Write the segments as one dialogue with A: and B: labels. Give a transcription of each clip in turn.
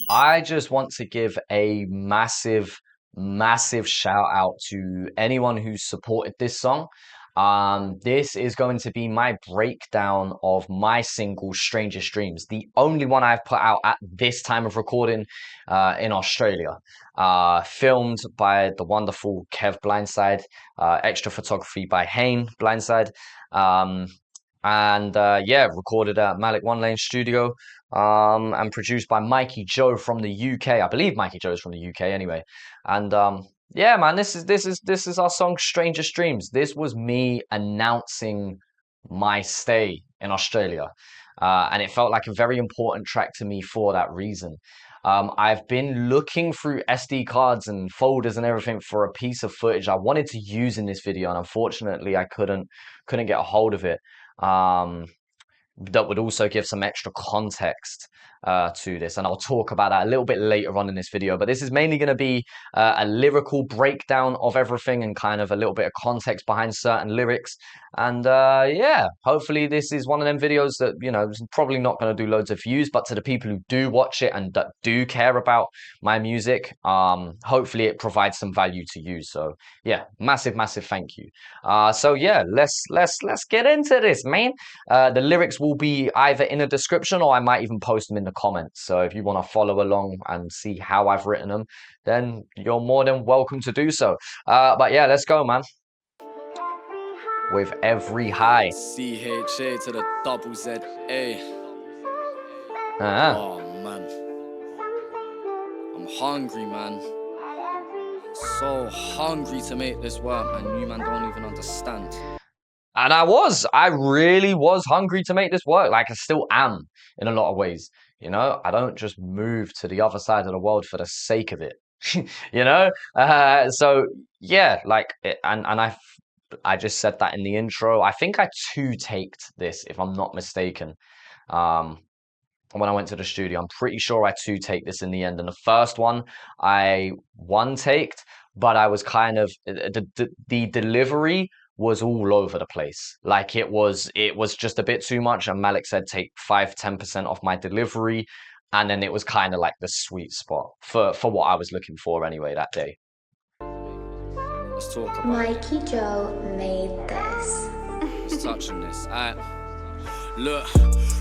A: I just want to give a massive shout out to anyone who supported this song. This is going to be my breakdown of my single Strangest Dreams, the only one I've put out at this time of recording in Australia. Filmed by the wonderful Kev Blindside, extra photography by Hayne Blindside. Um, and yeah, recorded at Malik One Lane Studio, and produced by Mikey Joe from the UK. I believe Mikey Joe is from the UK anyway. And yeah, man, this is our song Strangest Dreams. This was me announcing my stay in Australia. And it felt like a very important track to me for that reason. I've been looking through SD cards and folders and everything for a piece of footage I wanted to use in this video, and unfortunately I couldn't get a hold of it. Um, that would also give some extra context to this. And I'll talk about that a little bit later on in this video. But this is mainly going to be a lyrical breakdown of everything and kind of a little bit of context behind certain lyrics. And yeah, hopefully this is one of them videos that, you know, is probably not going to do loads of views, but to the people who do watch it and that do care about my music, hopefully it provides some value to you. So yeah, massive thank you. So yeah, let's get into this, man. The lyrics will be either in the description or I might even post them in the comments. So if you want to follow along and see how I've written them, then you're more than welcome to do so. But yeah, let's go, man. With every high.
B: CHA to the double ZA. Oh man, I'm hungry, man. So hungry to make this work, man. You man don't even understand.
A: And I really was hungry to make this work. Like I still am in a lot of ways. You know, I don't just move to the other side of the world for the sake of it. You know? So yeah, like, and I just said that in the intro. I think I two-taked this, if I'm not mistaken. When I went to the studio, I'm pretty sure I two-take this in the end. And the first one, I one-taked, but I was kind of the delivery was all over the place. Like it was just a bit too much. And Malik said take 5-10% off my delivery. And then it was kind of like the sweet spot for what I was looking for anyway that day.
B: Let's talk about
C: Mikey Joe made this.
B: Let's touch on this. Look,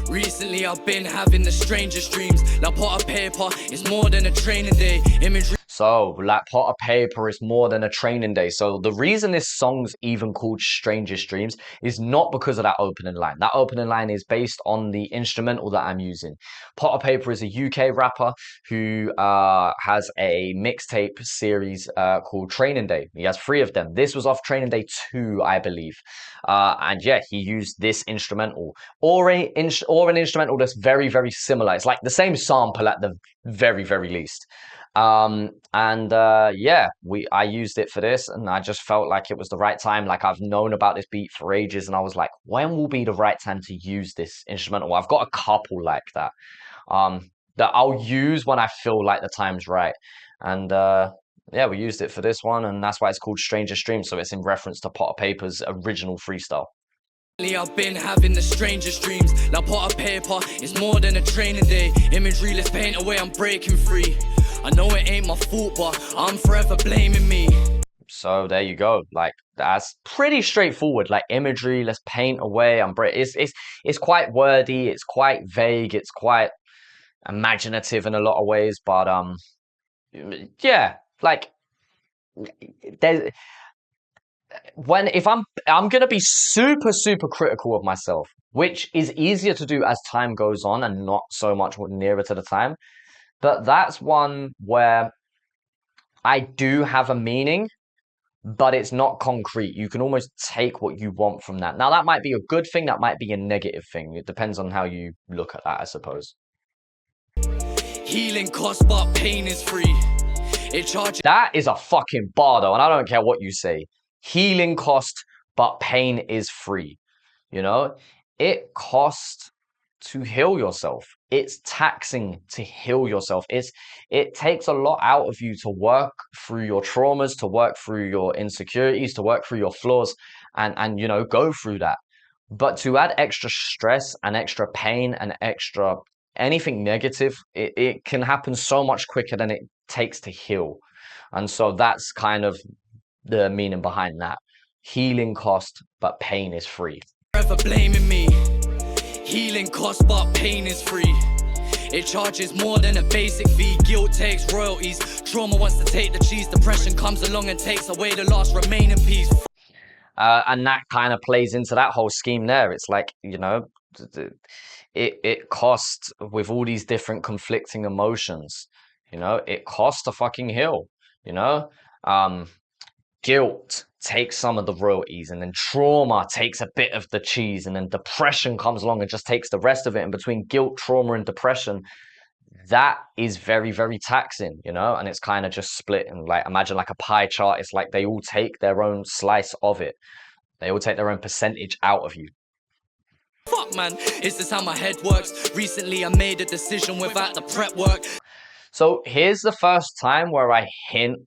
B: recently I've been having the strangest dreams. Like pot of paper, it's more than a training day. Imagery.
A: So, like pot of paper is more than a training day. So the reason this song's even called Strangest Dreams is not because of that opening line. That opening line is based on the instrumental that I'm using. Pot of Paper is a UK rapper who has a mixtape series called Training Day. He has 3 of them. This was off Training Day 2, I believe. And yeah, he used this instrumental or an instrumental that's very similar. It's like the same sample at the very least. Yeah, I used it for this and I just felt like it was the right time. Like I've known about this beat for ages and I was like, when will be the right time to use this instrumental? I've got a couple like that, that I'll use when I feel like the time's right. And, yeah, we used it for this one and that's why it's called Strangest Dreams. So it's in reference to Pot of Paper's original freestyle.
B: I've been having the strangest dreams. Like pot of paper, it's more than a training day. Imagery, let's paint away, I'm breaking free. I know it ain't my fault, but I'm forever blaming me.
A: So there you go. Like that's pretty straightforward. Like imagery, let's paint away. It's quite wordy. It's quite vague. It's quite imaginative in a lot of ways. But yeah, like there's if I'm gonna be super critical of myself, which is easier to do as time goes on and not so much nearer to the time. But that's one where I do have a meaning, but it's not concrete. You can almost take what you want from that. Now, that might be a good thing, that might be a negative thing. It depends on how you look at that, I suppose.
B: Healing costs, but pain is free. It charges.
A: That is a fucking bar, though, and I don't care what you say. Healing cost, but pain is free. You know, it costs to heal yourself. It's taxing to heal yourself. It takes a lot out of you to work through your traumas, to work through your insecurities, to work through your flaws, and go through that. But to add extra stress and extra pain and extra anything negative, it can happen so much quicker than it takes to heal. And so that's kind of the meaning behind that. Healing cost, but pain is free.
B: Forever blaming me. Healing costs, but pain is free. It charges more than a basic fee. Guilt takes royalties. Trauma wants to take the cheese. Depression comes along and takes away the last remaining piece.
A: And that kind of plays into that whole scheme there. It's like, you know, it costs with all these different conflicting emotions, you know, it costs to fucking heal, you know. Guilt takes some of the royalties, and then trauma takes a bit of the cheese, and then depression comes along and just takes the rest of it. And between guilt, trauma, and depression, that is very, very taxing, you know. And it's kind of just split, and like imagine like a pie chart. It's like they all take their own slice of it. They all take their own percentage out of you.
B: Fuck, man, is this how my head works? Recently I made a decision without the prep work.
A: So here's the first time where I hint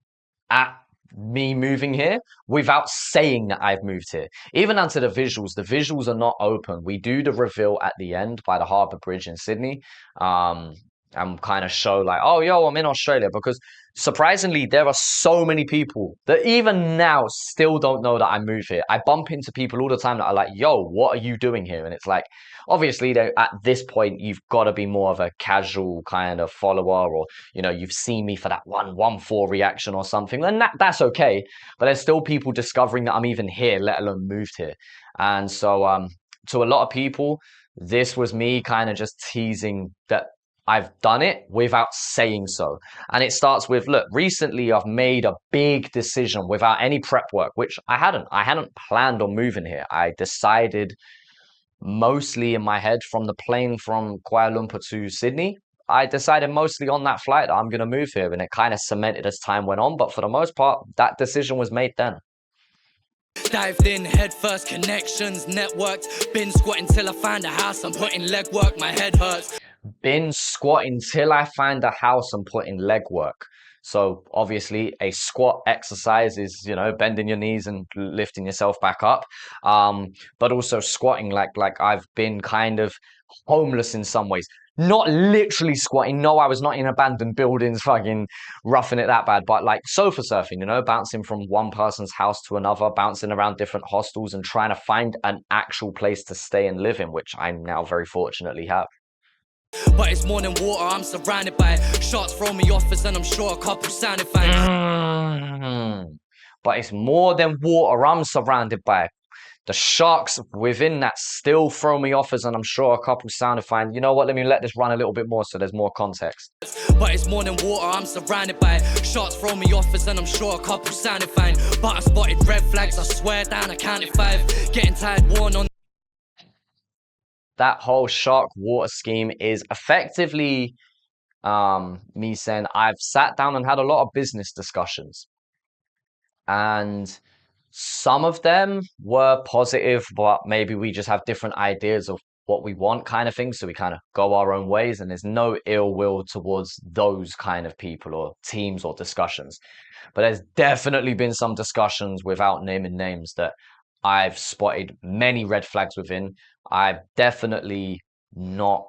A: at me moving here without saying that I've moved here. Even down to the visuals are not open. We do the reveal at the end by the Harbour Bridge in Sydney, and kind of show like, oh, yo, I'm in Australia, because surprisingly, there are so many people that even now still don't know that I move here. I bump into people all the time that are like, yo, what are you doing here? And it's like, obviously, at this point, you've got to be more of a casual kind of follower, or, you know, you've seen me for that 114 reaction or something, and that's okay. But there's still people discovering that I'm even here, let alone moved here. And so to a lot of people, this was me kind of just teasing that I've done it without saying so. And it starts with, look, recently I've made a big decision without any prep work, which I hadn't planned on moving here. I decided mostly in my head from the plane from Kuala Lumpur to Sydney. I decided mostly on that flight that I'm going to move here, and it kind of cemented as time went on. But for the most part, that decision was made then.
B: Dived in, head first, connections, networked. Been squatting till I find a house, I'm putting leg work, my head hurts.
A: Been squatting till I find a house and put in leg work. So obviously a squat exercise is, you know, bending your knees and lifting yourself back up. But also squatting, like I've been kind of homeless in some ways. Not literally squatting. No, I was not in abandoned buildings, fucking roughing it that bad. But like sofa surfing, you know, bouncing from one person's house to another, bouncing around different hostels and trying to find an actual place to stay and live in, which I now very fortunately have.
B: But it's more than water, I'm surrounded by shots throw me off, and I'm sure a couple sounded fine.
A: But it's more than water I'm surrounded by. The sharks within that still throw me off, and I'm sure a couple sounded fine. You know what? Let me let this run a little bit more so there's more context.
B: But it's more than water, I'm surrounded by shots throw me off, and I'm sure a couple sounded fine. But I spotted red flags, I swear down, I counted 5. Getting tired, worn on.
A: That whole shark water scheme is effectively me saying I've sat down and had a lot of business discussions. And some of them were positive, but maybe we just have different ideas of what we want, kind of thing. So we kind of go our own ways, and there's no ill will towards those kind of people or teams or discussions. But there's definitely been some discussions without naming names that I've spotted many red flags within. I've definitely not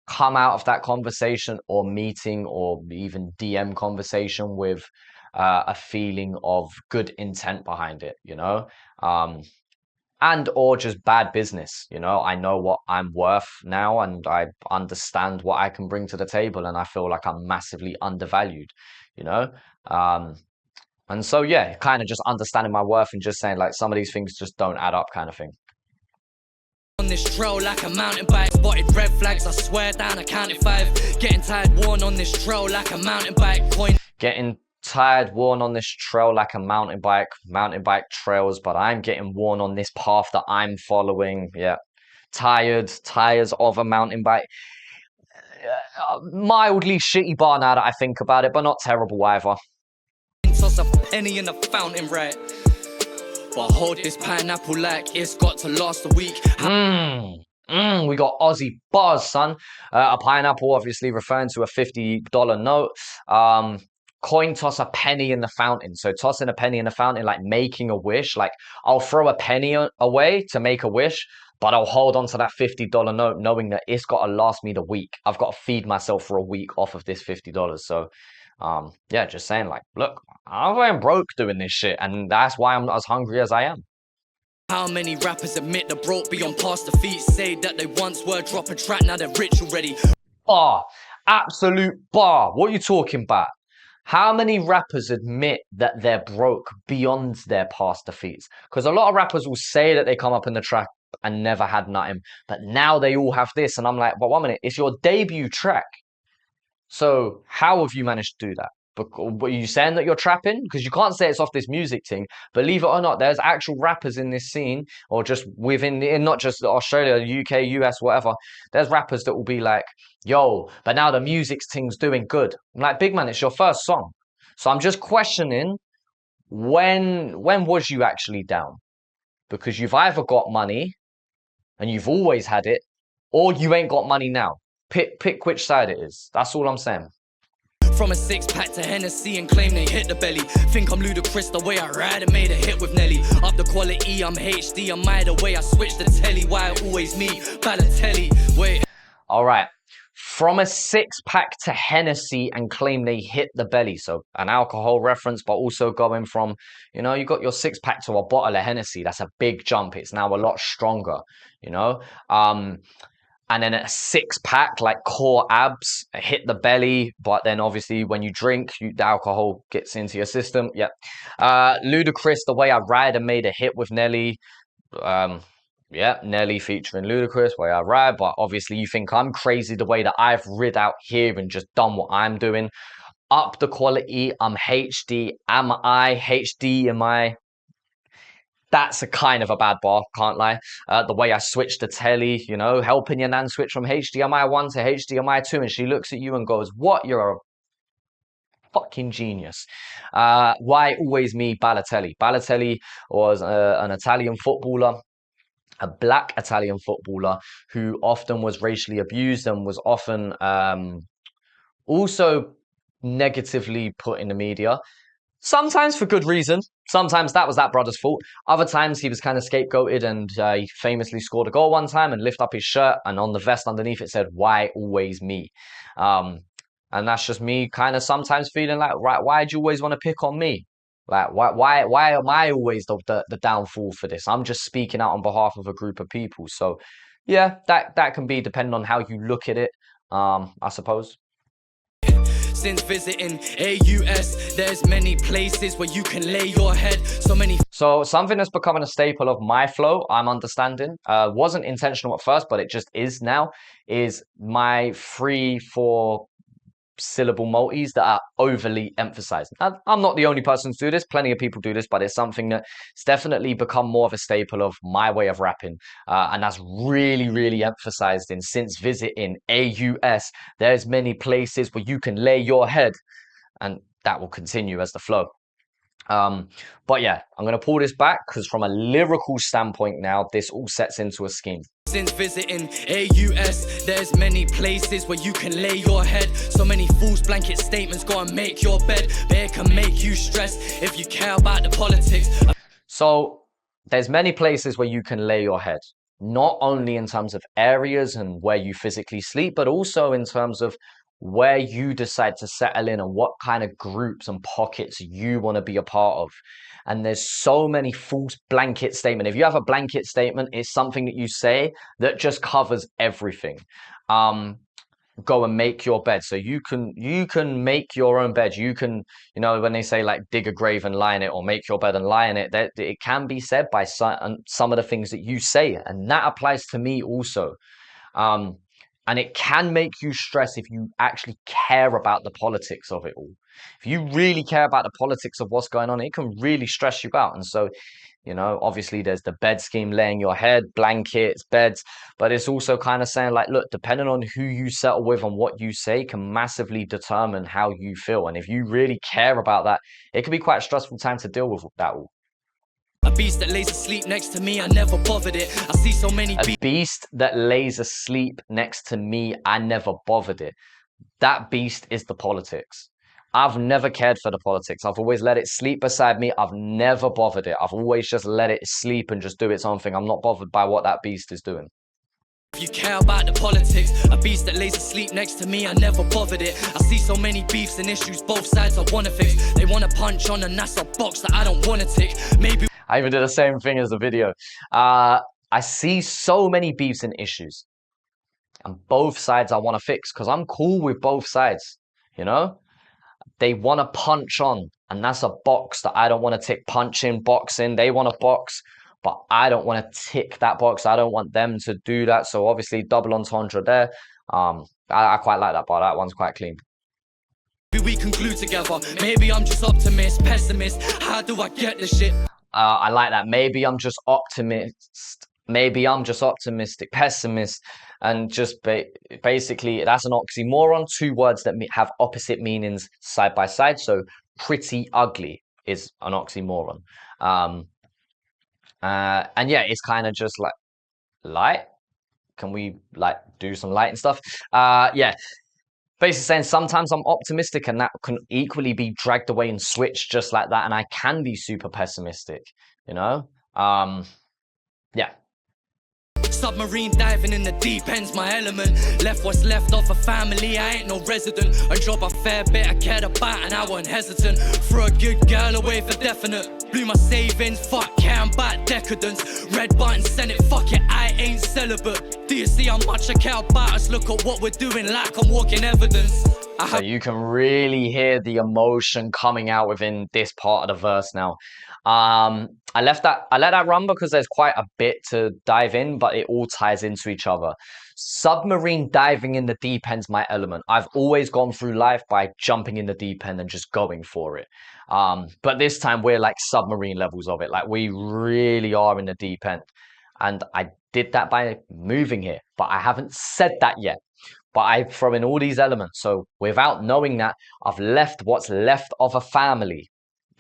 A: come out of that conversation or meeting or even DM conversation with a feeling of good intent behind it, you know, and or just bad business. You know, I know what I'm worth now, and I understand what I can bring to the table, and I feel like I'm massively undervalued, you know. And so, yeah, kind of just understanding my worth and just saying like some of these things just don't add up, kind of thing.
B: On this trail like a mountain bike, spotted red flags, I swear down, I counted 5. Getting tired, worn on this trail like a mountain bike.
A: Getting tired, worn on this trail like a mountain bike trails, but I'm getting worn on this path that I'm following. Yeah, tires of a mountain bike. Mildly shitty bar now that I think about it, but not terrible either.
B: Toss a penny in the fountain, right? But hold this pineapple like it's got to last a week.
A: We got Aussie bars, son. A pineapple, obviously referring to a $50 note. coin toss a penny in the fountain. So tossing a penny in the fountain, like making a wish. Like I'll throw a penny away to make a wish, but I'll hold on to that $50 note knowing that it's got to last me the week. I've got to feed myself for a week off of this $50. So yeah, just saying, like, look, I'm broke doing this shit, and that's why I'm as hungry as I am.
B: How many rappers admit they're broke beyond past defeat? Say that they once were drop a track, now they're rich already.
A: Bar, absolute bar. What are you talking about? How many rappers admit that they're broke beyond their past defeats? Because a lot of rappers will say that they come up in the track and never had nothing, but now they all have this, and I'm like, but 1 minute, it's your debut track. So how have you managed to do that? Are you saying that you're trapping? Because you can't say it's off this music thing. Believe it or not, there's actual rappers in this scene, or just within, not just Australia, UK, US, whatever. There's rappers that will be like, yo, but now the music thing's doing good. I'm like, big man, it's your first song. So I'm just questioning, when was you actually down? Because you've either got money and you've always had it, or you ain't got money now. Pick which side it is. That's all I'm saying.
B: From a 6-pack to Hennessy and claim they hit the belly. Think I'm ludicrous the way I ride and made a hit with Nelly. Up the quality, I'm HD, I'm mad the way I switch the telly. Why always me, Balotelli, wait.
A: All right. From a 6-pack to Hennessy and claim they hit the belly. So an alcohol reference, but also going from, you know, you got your 6-pack to a bottle of Hennessy. That's a big jump. It's now a lot stronger, you know. And then a 6-pack, like core abs, hit the belly. But then obviously when you drink, the alcohol gets into your system. Yep. Ludacris, the way I ride and made a hit with Nelly. Yeah, Nelly featuring Ludacris, way I ride. But obviously you think I'm crazy the way that I've rid out here and just done what I'm doing. Up the quality, I'm HD. Am I HD? Am I? That's a kind of a bad bar, can't lie. The way I switched the telly, you know, helping your nan switch from HDMI 1 to HDMI 2, and she looks at you and goes, what? You're a fucking genius. Why always me, Balotelli? Balotelli was an Italian footballer, a black Italian footballer who often was racially abused and was often also negatively put in the media. Sometimes for good reason. Sometimes that was that brother's fault. Other times he was kind of scapegoated, and he famously scored a goal one time and lifted up his shirt, and on the vest underneath it said, why always me? And that's just me kind of sometimes feeling like, right, why do you always want to pick on me? Like, why am I always the downfall for this? I'm just speaking out on behalf of a group of people. So yeah, that can be depending on how you look at it, I suppose.
B: Since visiting AUS, there's many places where you can lay your head. So
A: something that's becoming a staple of my flow, I'm understanding, wasn't intentional at first, but it just is now, is my 3-4 syllable multis that are overly emphasized. Now, I'm not the only person to do this. Plenty of people do this, but it's something that's definitely become more of a staple of my way of rapping. And that's really, really emphasized in since visiting AUS. There's many places where you can lay your head, and that will continue as the flow. But yeah, I'm going to pull this back because from a lyrical standpoint now, this all sets into a scheme.
B: Since visiting AUS, there's many places where you can lay your head. So many false blanket statements, go and make your bed. They can make you stress if you care about the politics.
A: So there's many places where you can lay your head. Not only in terms of areas and where you physically sleep, but also in terms of where you decide to settle in and what kind of groups and pockets you want to be a part of. And there's so many false blanket statements. If you have a blanket statement, it's something that you say that just covers everything. Go and make your bed. So you can make your own bed. You can, you know, when they say like dig a grave and lie in it, or make your bed and lie in it, that it can be said by some of the things that you say, and that applies to me also. And it can make you stress if you actually care about the politics of it all. If you really care about the politics of what's going on, it can really stress you out. And so, you know, obviously there's the bed scheme, laying your head, blankets, beds, but it's also kind of saying like, look, depending on who you settle with and what you say can massively determine how you feel. And if you really care about that, it can be quite a stressful time to deal with that all.
B: A beast that lays asleep next to me, I never bothered it. I see so many
A: A beast that lays asleep next to me, I never bothered it. That beast is the politics. I've never cared for the politics. I've always let it sleep beside me. I've never bothered it. I've always just let it sleep and just do its own thing. I'm not bothered by what that beast is doing.
B: If you care about the politics, a beast that lays asleep next to me, I never bothered it. I see so many beefs and issues, both sides I wanna fix. They wanna punch on and that's a box that I don't wanna tick. Maybe
A: I even did the same thing as the video. I see so many beefs and issues, and both sides I want to fix because I'm cool with both sides, you know? They want to punch on, and that's a box that I don't want to tick. Punch in, box in. They want to box, but I don't want to tick that box. I don't want them to do that. So obviously, double entendre there. I quite like that part. That one's quite clean.
B: we can glue together. Maybe I'm just optimist, pessimist. How do I get this shit?
A: I like that. Maybe I'm just optimist. Maybe I'm just optimistic, pessimist, and just basically that's an oxymoron. Two words that have opposite meanings side by side. So pretty ugly is an oxymoron. And yeah, it's kind of just like light. Can we like do some light and stuff? Yeah. Basically saying sometimes I'm optimistic and that can equally be dragged away and switched just like that. And I can be super pessimistic, you know? Yeah.
B: Submarine diving in the deep end's my element. Left what's left of a family, I ain't no resident. A job a fair bit I cared about and I wasn't hesitant. Threw a good girl away for definite. Blew my savings, fuck care, I'm back decadence. Red button, send it, fuck it, I ain't celibate. Do you see how much I care about us? Look at what we're doing like I'm walking evidence.
A: So you can really hear the emotion coming out within this part of the verse now. I let that run because there's quite a bit to dive in, but it all ties into each other. Submarine diving in the deep end's my element. I've always gone through life by jumping in the deep end and just going for it. But this time we're like submarine levels of it. Like we really are in the deep end. And I did that by moving here, but I haven't said that yet. But I throw in all these elements. So without knowing that, I've left what's left of a family.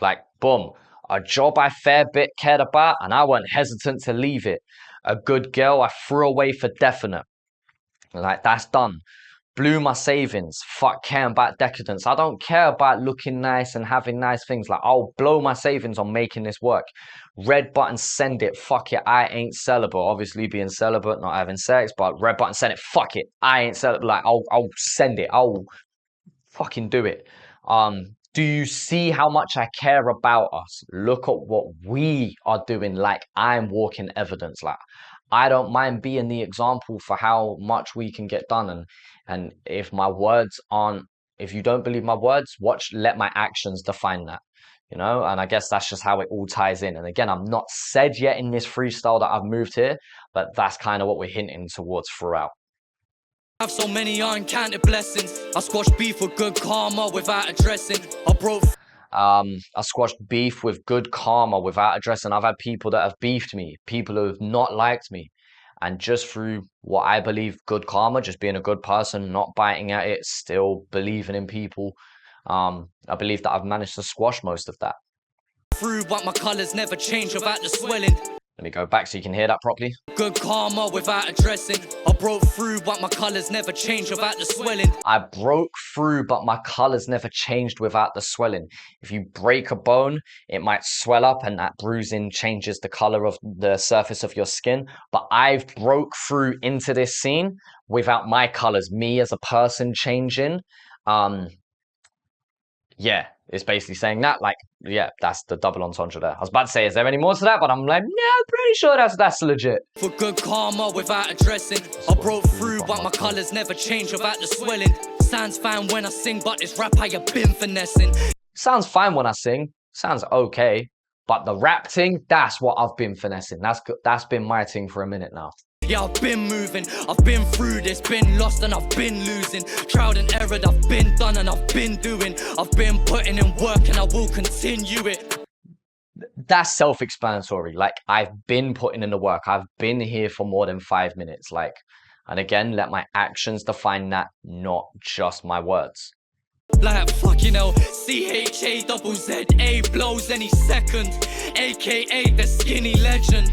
A: Like, boom. A job I fair bit cared about, and I weren't hesitant to leave it. A good girl I threw away for definite. Like, that's done. Blew my savings. Fuck caring about decadence. I don't care about looking nice and having nice things. Like, I'll blow my savings on making this work. Red button, send it. Fuck it, I ain't celibate. Obviously being celibate, not having sex, but red button, send it. Fuck it, I ain't celibate. Like, I'll send it. I'll fucking do it. Do you see how much I care about us? Look at what we are doing. Like, I'm walking evidence. Like, I don't mind being the example for how much we can get done. And if my words aren't, if you don't believe my words, let my actions define that, you know? And I guess that's just how it all ties in. And again, I'm not said yet in this freestyle that I've moved here, but that's kind of what we're hinting towards throughout.
B: I have so many uncounted blessings. I squashed beef with good karma without addressing.
A: I squashed beef with good karma without addressing. I've had people that have beefed me, people who have not liked me. And just through what I believe good karma, just being a good person, not biting at it, still believing in people, I believe that I've managed to squash most of that.
B: Through but my colors never change without the swelling.
A: Let me go back so you can hear that properly.
B: Good karma without addressing. I broke through but my colors never change without the swelling.
A: I broke through but my colors never changed without the swelling. If you break a bone, it might swell up and that bruising changes the color of the surface of your skin. But I've broke through into this scene without my colors, me as a person changing. Yeah, it's basically saying that, like, yeah, that's the double entendre there. I was about to say, is there any more to that? But I'm like, yeah, I'm pretty sure that's legit.
B: For good karma without addressing. I broke through, but my colors never change without the swelling. Sounds fine when I sing, but this rap I have been finessing.
A: Sounds fine when I sing. Sounds okay. But the rap thing, that's what I've been finessing. That's been my thing for a minute now.
B: Yeah, I've been moving, I've been through this, been lost and I've been losing. Trial and error, I've been done and I've been doing. I've been putting in work and I will continue it.
A: That's self-explanatory. Like, I've been putting in the work. I've been here for more than 5 minutes. Like, and again, let my actions define that, not just my words.
B: Like, fucking hell, CHAZZA blows any second, aka the skinny legend.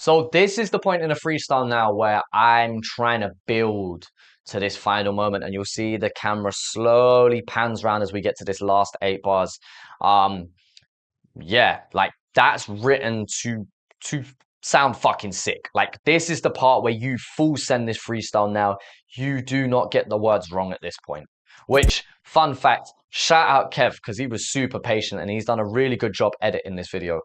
A: So this is the point in the freestyle now where I'm trying to build to this final moment, and you'll see the camera slowly pans around as we get to this last 8 bars. Yeah, like that's written to sound fucking sick. Like this is the part where you full send this freestyle now. You do not get the words wrong at this point. Which, fun fact, shout out Kev, because he was super patient and he's done a really good job editing this video.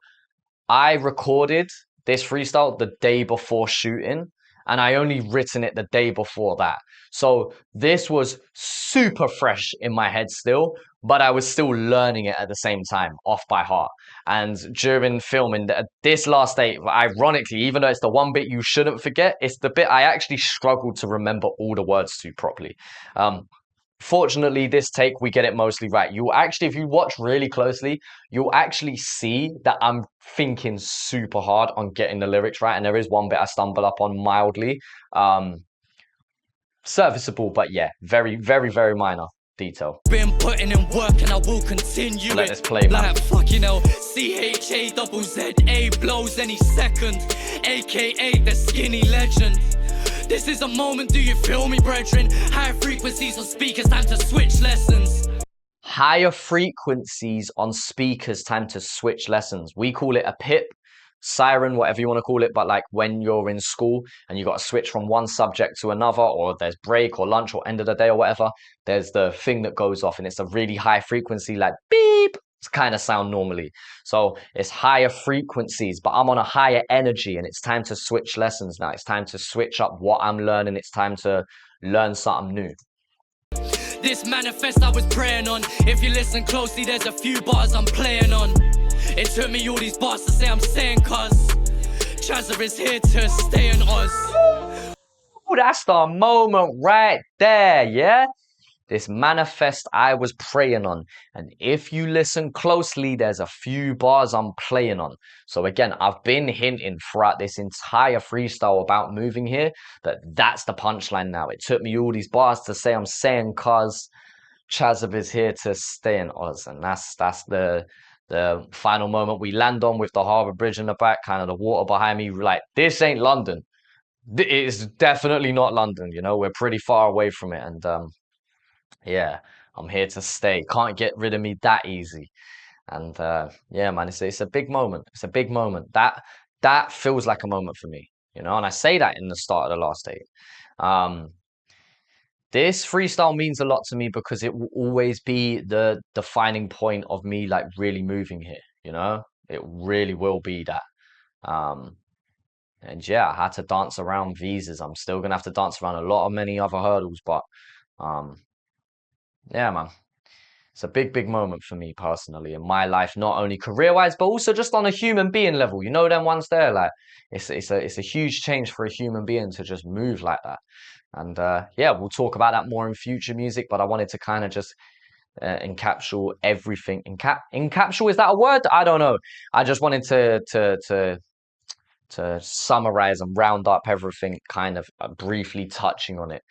A: I recorded this freestyle the day before shooting, and I only written it the day before that. So this was super fresh in my head still, but I was still learning it at the same time, off by heart. And during filming this last 8, ironically, even though it's the one bit you shouldn't forget, it's the bit I actually struggled to remember all the words to properly. Fortunately, this take, we get it mostly right. You'll actually, if you watch really closely, you'll actually see that I'm thinking super hard on getting the lyrics right. And there is one bit I stumble up on mildly. Serviceable, but yeah, very, very, very minor detail.
B: Been putting in work and I will continue.
A: Let this play, man.
B: Like fucking hell, CHAZZA blows any second, aka the skinny legend. This is a moment, do you feel me, brethren? Higher frequencies on speakers, time to switch lessons.
A: Higher frequencies on speakers, time to switch lessons. We call it a pip, siren, whatever you want to call it, but like when you're in school and you got to switch from one subject to another, or there's break or lunch or end of the day or whatever, there's the thing that goes off and it's a really high frequency, like beep, kind of sound normally. So it's higher frequencies, but I'm on a higher energy and it's time to switch lessons now. It's time to switch up what I'm learning. It's time to learn something new.
B: This manifest I was praying on. If you listen closely, there's a few bars I'm playing on. It took me all these bars to say I'm saying, cause Chazza is here to stay in Oz.
A: Oh, that's the moment right there, yeah? This manifest I was praying on. And if you listen closely, there's a few bars I'm playing on. So again, I've been hinting throughout this entire freestyle about moving here that that's the punchline now. It took me all these bars to say I'm saying cause Chazza is here to stay in Oz. And that's the final moment we land on with the harbour bridge in the back, kind of the water behind me. Like, this ain't London. It's definitely not London, you know? We're pretty far away from it. And yeah, I'm here to stay. Can't get rid of me that easy. And yeah, man, it's a big moment. It's a big moment. That feels like a moment for me, you know. And I say that in the start of the last 8. This freestyle means a lot to me because it will always be the defining point of me like really moving here, you know. It really will be that. And yeah, I had to dance around visas. I'm still gonna have to dance around a lot of many other hurdles, but yeah, man, it's a big moment for me personally in my life, not only career-wise, but also just on a human being level. You know, them ones there, like it's a huge change for a human being to just move like that. And yeah, we'll talk about that more in future music, but I wanted to kind of just encapsulate everything. Encapsulate, is that a word? I don't know. I just wanted to summarize and round up everything, kind of briefly touching on it.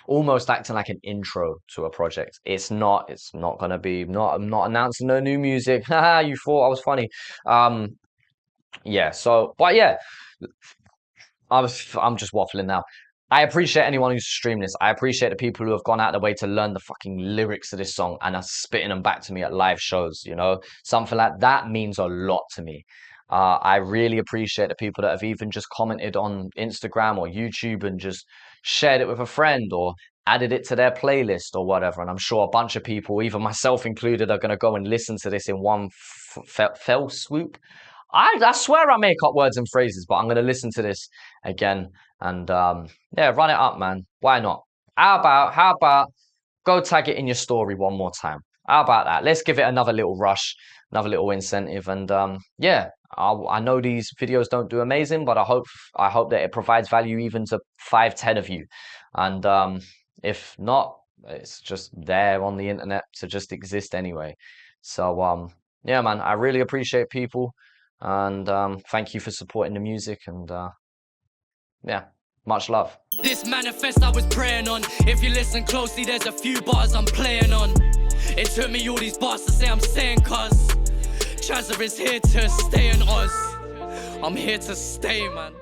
A: Almost acting like an intro to a project. It's not gonna be, I'm not announcing no new music. Haha, you thought I was funny. Yeah, so, but yeah, I'm just waffling now. I appreciate anyone who's streamed this. I appreciate the people who have gone out their way to learn the fucking lyrics of this song and are spitting them back to me at live shows, you know? Something like that means a lot to me. I really appreciate the people that have even just commented on Instagram or YouTube and just shared it with a friend or added it to their playlist or whatever. And I'm sure a bunch of people, even myself included, are going to go and listen to this in one fell swoop. I swear I make up words and phrases, but I'm going to listen to this again and yeah, run it up, man. Why not? How about go tag it in your story one more time? How about that? Let's give it another little rush, another little incentive. And yeah, I know these videos don't do amazing, but I hope that it provides value even to 5-10 of you. And if not, it's just there on the internet to just exist anyway. So yeah, man, I really appreciate people. And thank you for supporting the music. And yeah, much love.
B: This manifest I was praying on. If you listen closely, there's a few bars I'm playing on. It took me all these bars to say I'm saying cause Chazza is here to stay in Oz. I'm here to stay, man.